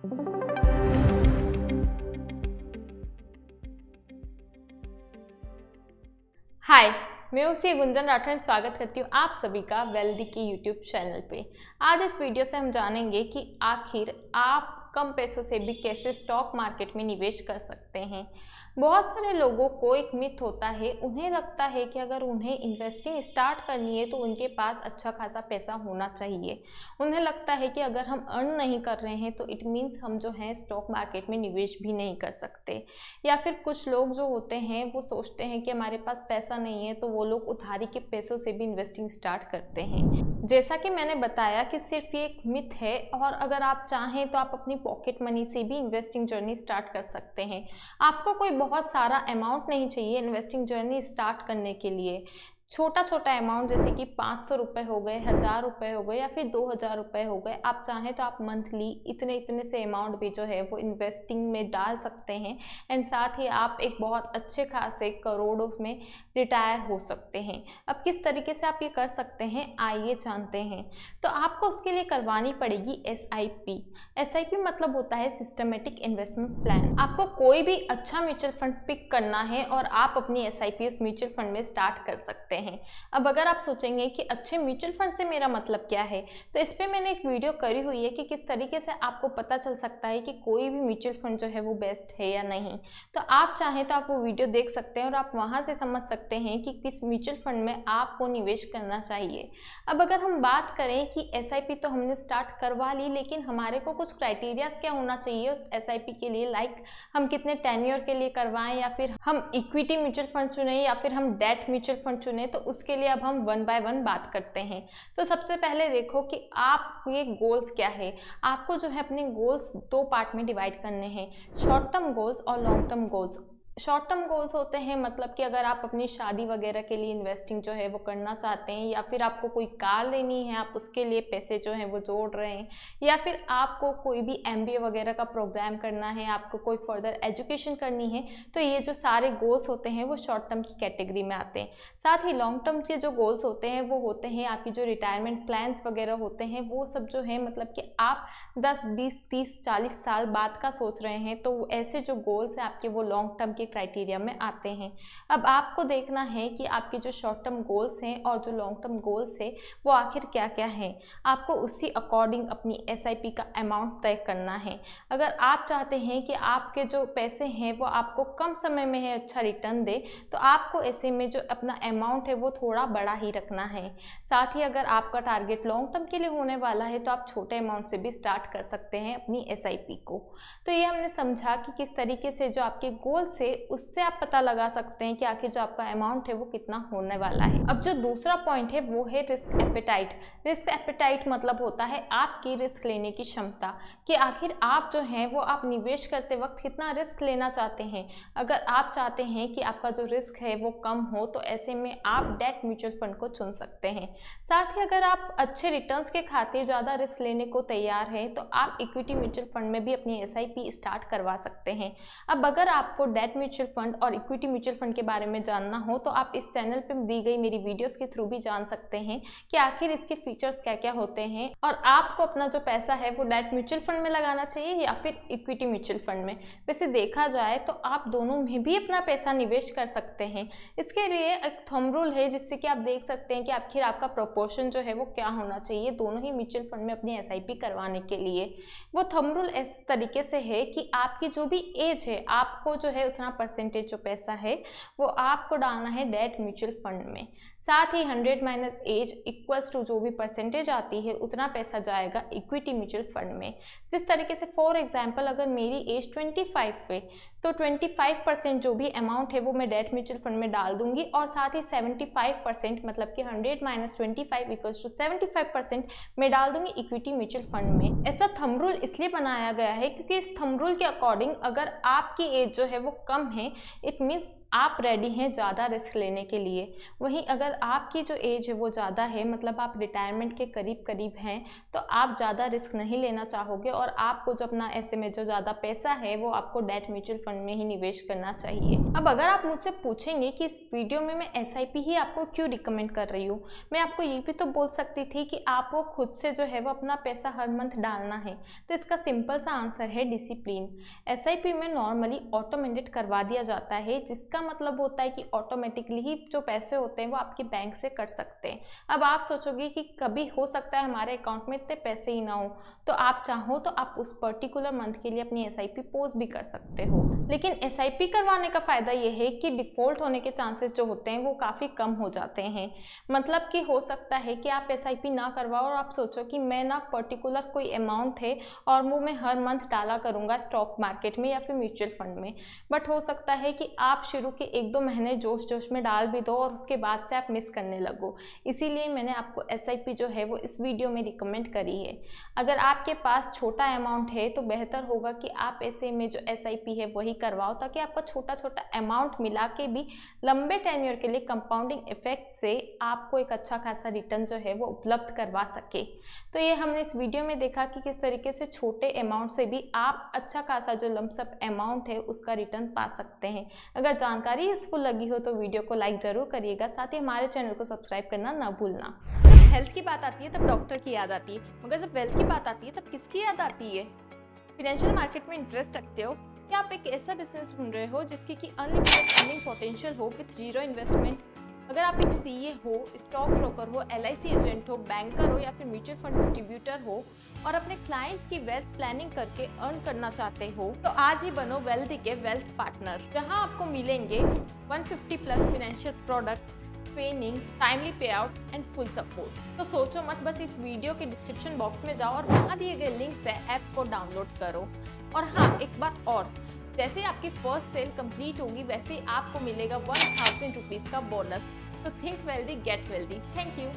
हाय, मैं उसी गुंजन राठौर स्वागत करती हूँ आप सभी का वेल्दी की यूट्यूब चैनल पे। आज इस वीडियो से हम जानेंगे कि आखिर आप कम पैसों से भी कैसे स्टॉक मार्केट में निवेश कर सकते हैं। बहुत सारे लोगों को एक मिथ होता है, उन्हें लगता है कि अगर उन्हें इन्वेस्टिंग स्टार्ट करनी है तो उनके पास अच्छा खासा पैसा होना चाहिए। उन्हें लगता है कि अगर हम अर्न नहीं कर रहे हैं तो इट मीन्स हम जो है स्टॉक मार्केट में निवेश भी नहीं कर सकते। या फिर कुछ लोग जो होते हैं वो सोचते हैं कि हमारे पास पैसा नहीं है तो वो लोग उधारी के पैसों से भी इन्वेस्टिंग स्टार्ट करते हैं। जैसा कि मैंने बताया कि सिर्फ ये एक मिथ है, और अगर आप चाहें तो आप अपनी पॉकेट मनी से भी इन्वेस्टिंग जर्नी स्टार्ट कर सकते हैं। आपको कोई बहुत सारा अमाउंट नहीं चाहिए इन्वेस्टिंग जर्नी स्टार्ट करने के लिए। छोटा छोटा अमाउंट जैसे कि 500 रुपये हो गए, 1000 रुपये हो गए या फिर 2000 रुपये हो गए, आप चाहें तो आप मंथली इतने इतने से अमाउंट भी जो है वो इन्वेस्टिंग में डाल सकते हैं। एंड साथ ही आप एक बहुत अच्छे खासे करोड़ों में रिटायर हो सकते हैं। अब किस तरीके से आप ये कर सकते हैं आइए जानते हैं। तो आपको उसके लिए करवानी पड़ेगी SIP। SIP मतलब होता है सिस्टमेटिक इन्वेस्टमेंट प्लान। आपको कोई भी अच्छा म्यूचुअल फंड पिक करना है और आप अपनी SIP उस म्यूचुअल फंड में स्टार्ट कर सकते हैं। अब अगर आप सोचेंगे कि अच्छे म्यूचुअल फंड से मेरा मतलब क्या है, तो इस पे मैंने एक वीडियो करी हुई है कि किस तरीके से आपको पता चल सकता है कि कोई भी म्यूचुअल फंड जो है वो बेस्ट है या नहीं। तो आप चाहें तो आप वो वीडियो देख सकते हैं और आप वहां से समझ सकते हैं कि किस म्यूचुअल फंड में आपको निवेश करना चाहिए। अब अगर हम बात करें कि SIP तो हमने स्टार्ट करवा ली, लेकिन हमारे को कुछ क्राइटेरियाज क्या होना चाहिए उस SIP के लिए, लाइक हम कितने टेन्योर के लिए करवाएं, या फिर हम इक्विटी म्यूचुअल फंड चुने या फिर हम डेट म्यूचुअल फंड चुने, तो उसके लिए अब हम वन बाय वन बात करते हैं। तो सबसे पहले देखो कि आप ये गोल्स क्या है। आपको जो है अपने गोल्स दो पार्ट में डिवाइड करने हैं, शॉर्ट टर्म गोल्स और long term goals. Short term goals होते हैं मतलब कि अगर आप अपनी शादी वगैरह के लिए इन्वेस्टिंग जो है वो करना चाहते हैं, या फिर आपको कोई कार लेनी है आप उसके लिए पैसे जो हैं वो जोड़ रहे हैं, या फिर आपको कोई भी MBA वगैरह का प्रोग्राम करना है, आपको कोई फर्दर एजुकेशन करनी है, तो ये जो सारे गोल्स होते हैं वो शॉर्ट टर्म की कैटेगरी में आते हैं। साथ ही लॉन्ग टर्म के जो गोल्स होते हैं वो होते हैं आपकी जो रिटायरमेंट प्लान्स वगैरह होते हैं, वो सब जो है मतलब कि आप 10, 20, 30, 40 साल बाद का सोच रहे हैं, तो ऐसे जो गोल्स हैं आपके वो लॉन्ग टर्म क्राइटेरिया में आते हैं। अब आपको देखना है कि आपके जो शॉर्ट टर्म गोल्स हैं और जो लॉन्ग टर्म गोल्स है वो आखिर क्या क्या हैं। आपको उसी अकॉर्डिंग अपनी SIP का अमाउंट तय करना है। अगर आप चाहते हैं कि आपके जो पैसे हैं वो आपको कम समय में है अच्छा रिटर्न दे, तो आपको ऐसे में जो अपना अमाउंट है वो थोड़ा बड़ा ही रखना है। साथ ही अगर आपका टारगेट लॉन्ग टर्म के लिए होने वाला है तो आप छोटे अमाउंट से भी स्टार्ट कर सकते हैं अपनी SIP को। तो ये हमने समझा कि किस तरीके से जो आपके गोल्स है उससे आप पता लगा सकते हैं कि आखिर जो आपका अमाउंट है वो कितना होने वाला है। अब जो दूसरा पॉइंट है वो है रिस्क एपेटाइट। रिस्क एपेटाइट मतलब होता है आपकी रिस्क लेने की क्षमता, कि आखिर आप जो है वो आप निवेश करते वक्त कितना रिस्क लेना चाहते हैं। अगर आप चाहते हैं कि आपका जो रिस्क है वो कम हो तो ऐसे में आप डेट म्यूचुअल फंड को चुन सकते हैं। साथ ही अगर आप अच्छे रिटर्न्स के खातिर ज़्यादा रिस्क लेने को तैयार हैं तो आप इक्विटी म्यूचुअल फंड में भी अपनी SIP स्टार्ट करवा सकते हैं। अब अगर आपको डेट म्यूचुअल फंड और इक्विटी म्यूचुअल फंड के बारे में जानना हो तो आप इस चैनल पे दी गई मेरी वीडियोस के थ्रू भी जान सकते हैं कि आखिर इसके फीचर्स क्या क्या होते हैं, और आपको अपना जो पैसा है वो डेट म्यूचुअल फंड में लगाना चाहिए या फिर इक्विटी म्यूचुअल फंड में। वैसे देखा जाए तो आप दोनों में भी अपना पैसा निवेश कर सकते हैं। इसके लिए एक थंब रूल है जिससे कि आप देख सकते हैं कि आखिर आपका प्रोपोर्शन जो है वो क्या होना चाहिए दोनों ही म्यूचुअल फंड में अपनी SIP करवाने के लिए। वो थंब रूल इस तरीके से है कि आपकी जो भी एज है आपको जो है उतना परसेंटेज जो पैसा है वो आपको डालना है डेट म्यूचुअल फंड में। साथ ही 100 माइनस एज इक्वल्स टू जो भी परसेंटेज आती है उतना पैसा जाएगा इक्विटी म्यूचुअल फंड में। जिस तरीके से फॉर एग्जांपल अगर मेरी एज 25 है तो 25% जो भी अमाउंट है वो मैं डेट म्यूचुअल फंड में डाल दूंगी, और साथ ही 75% मतलब कि 100 माइनस 25 इक्वल्स टू 75% मैं डाल दूंगी इक्विटी म्यूचुअल फंड में। ऐसा थंब रूल इसलिए बनाया गया है क्योंकि इस थंब रूल के अकॉर्डिंग अगर आपकी एज जो है वो कम है, इट मीन्स आप रेडी हैं ज़्यादा रिस्क लेने के लिए। वहीं अगर आपकी जो एज है वो ज़्यादा है, मतलब आप रिटायरमेंट के करीब करीब हैं, तो आप ज़्यादा रिस्क नहीं लेना चाहोगे और आपको जो अपना ऐसे में जो ज़्यादा पैसा है वो आपको डेट म्यूचुअल फंड में ही निवेश करना चाहिए। अब अगर आप मुझसे पूछेंगे कि इस वीडियो में मैं SIP ही आपको क्यों रिकमेंड कर रही हूँ, मैं आपको ये भी तो बोल सकती थी कि आपको खुद से जो है वो अपना पैसा हर मंथ डालना है। तो इसका सिंपल सा आंसर है डिसिप्लिन। SIP में नॉर्मली ऑटोमेटेड करवा दिया जाता है, जिसका मतलब होता है कि ऑटोमेटिकली ही जो पैसे होते हैं वो आपके बैंक से कट सकते हैं। अब आप सोचोगे कि कभी हो सकता है हमारे अकाउंट में इतने पैसे ही ना हो, तो आप चाहो तो आप उस पर्टिकुलर मंथ के लिए अपनी SIP पोस्ट भी कर सकते हो। लेकिन SIP करवाने का फ़ायदा ये है कि डिफ़ॉल्ट होने के चांसेस जो होते हैं वो काफ़ी कम हो जाते हैं। मतलब कि हो सकता है कि आप SIP ना करवाओ और आप सोचो कि मैं ना पर्टिकुलर कोई अमाउंट है और वो मैं हर मंथ डाला करूँगा स्टॉक मार्केट में या फिर म्यूचुअल फंड में। बट हो सकता है कि आप शुरू के 1-2 महीने जोश जोश में डाल भी दो और उसके बाद से आप मिस करने लगो। इसीलिए मैंने आपको SIP जो है वो इस वीडियो में रिकमेंड करी है। अगर आपके पास छोटा अमाउंट है तो बेहतर होगा कि आप ऐसे में जो SIP है वही करवाओ, ताकि आपका छोटा छोटा अमाउंट मिला के भी लंबे टेन्योर के लिए कंपाउंडिंग इफेक्ट से आपको एक अच्छा खासा रिटर्न जो है वो उपलब्ध करवा सके। तो ये हमने इस वीडियो में देखा कि किस तरीके से छोटे अमाउंट से भी आप अच्छा खासा जो लमसम अमाउंट है उसका रिटर्न पा सकते हैं। अगर जानकारी यूजफुल लगी हो तो वीडियो को लाइक जरूर करिएगा, साथ ही हमारे चैनल को सब्सक्राइब करना ना भूलना। जब हेल्थ की बात आती है तब डॉक्टर की याद आती है, मगर जब वेल्थ की बात आती है तब किसकी याद आती है? फाइनेंशियल मार्केट में इंटरेस्ट रखते हो या आप एक ऐसा बिजनेस ढूंढ रहे हो जिसकी कि अनलिमिटेड अर्निंग पोटेंशियल हो विद जीरो इन्वेस्टमेंट? अगर आप एक CA हो, स्टॉक ब्रोकर हो, LIC एजेंट हो, बैंकर हो या फिर म्यूचुअल फंड डिस्ट्रीब्यूटर हो और अपने क्लाइंट्स की वेल्थ प्लानिंग करके अर्न करना चाहते हो, तो आज ही बनो वेल्दी के वेल्थ पार्टनर, जहां आपको मिलेंगे 150 plus financial product, trainings, timely पे आउट एंड फुल सपोर्ट। तो सोचो मत, बस इस वीडियो के डिस्क्रिप्शन बॉक्स में जाओ और वहाँ दिए गए लिंक से ऐप को डाउनलोड करो। और हाँ, एक बात और, जैसे ही आपकी फर्स्ट सेल कंप्लीट होगी वैसे ही आपको मिलेगा 1000 रुपीज़ का बोनस। तो think wealthy, get wealthy. Thank you.